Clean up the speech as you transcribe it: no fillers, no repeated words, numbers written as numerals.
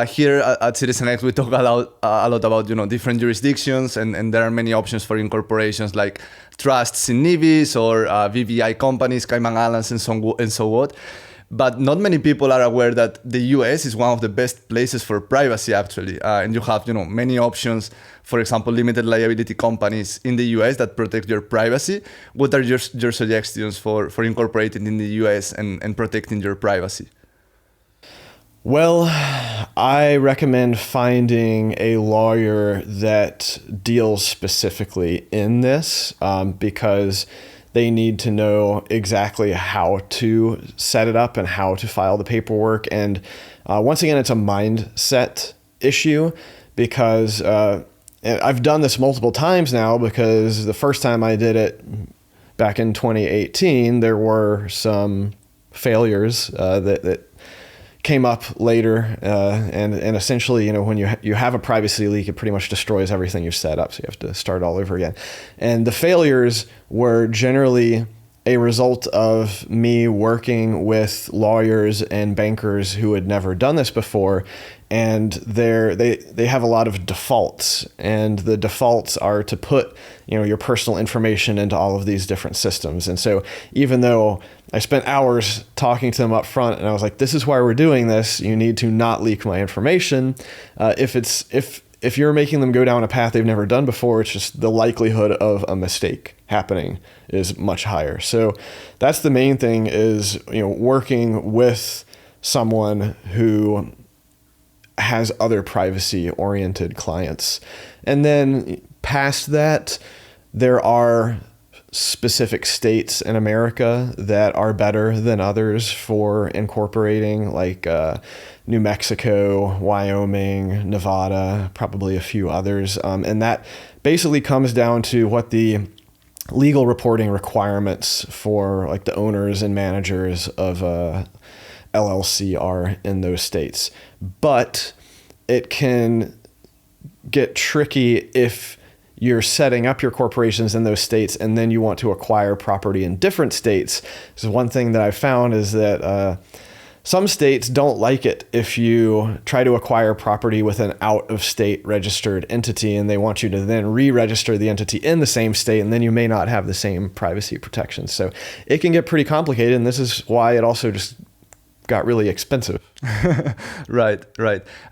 Here at CitizenX, we talk a lot about different jurisdictions, and there are many options for incorporations like trusts in NIVIs or VVI companies, Cayman Islands, and so on. But not many people are aware that the US is one of the best places for privacy, actually. And you have many options, for example, limited liability companies in the US that protect your privacy. What are your suggestions for incorporating in the US and protecting your privacy? Well, I recommend finding a lawyer that deals specifically in this because they need to know exactly how to set it up and how to file the paperwork. And once again, it's a mindset issue because I've done this multiple times now, because the first time I did it back in 2018, there were some failures that came up later, and essentially, when you have a privacy leak, it pretty much destroys everything you've set up, so you have to start all over again. And the failures were generally a result of me working with lawyers and bankers who had never done this before, and they have a lot of defaults, and the defaults are to put your personal information into all of these different systems. And so even though I spent hours talking to them up front, and I was like, this is why we're doing this, you need to not leak my information. If you're making them go down a path they've never done before, it's just the likelihood of a mistake happening is much higher. So that's the main thing, is working with someone who has other privacy oriented clients. And then past that, there are specific states in America that are better than others for incorporating, like New Mexico, Wyoming, Nevada, probably a few others. And that basically comes down to what the legal reporting requirements for like the owners and managers of LLC are in those states. But it can get tricky if you're setting up your corporations in those states and then you want to acquire property in different states. So one thing that I've found is that some states don't like it if you try to acquire property with an out-of-state registered entity, and they want you to then re-register the entity in the same state, and then you may not have the same privacy protections. So it can get pretty complicated, and this is why it also just got really expensive. Right.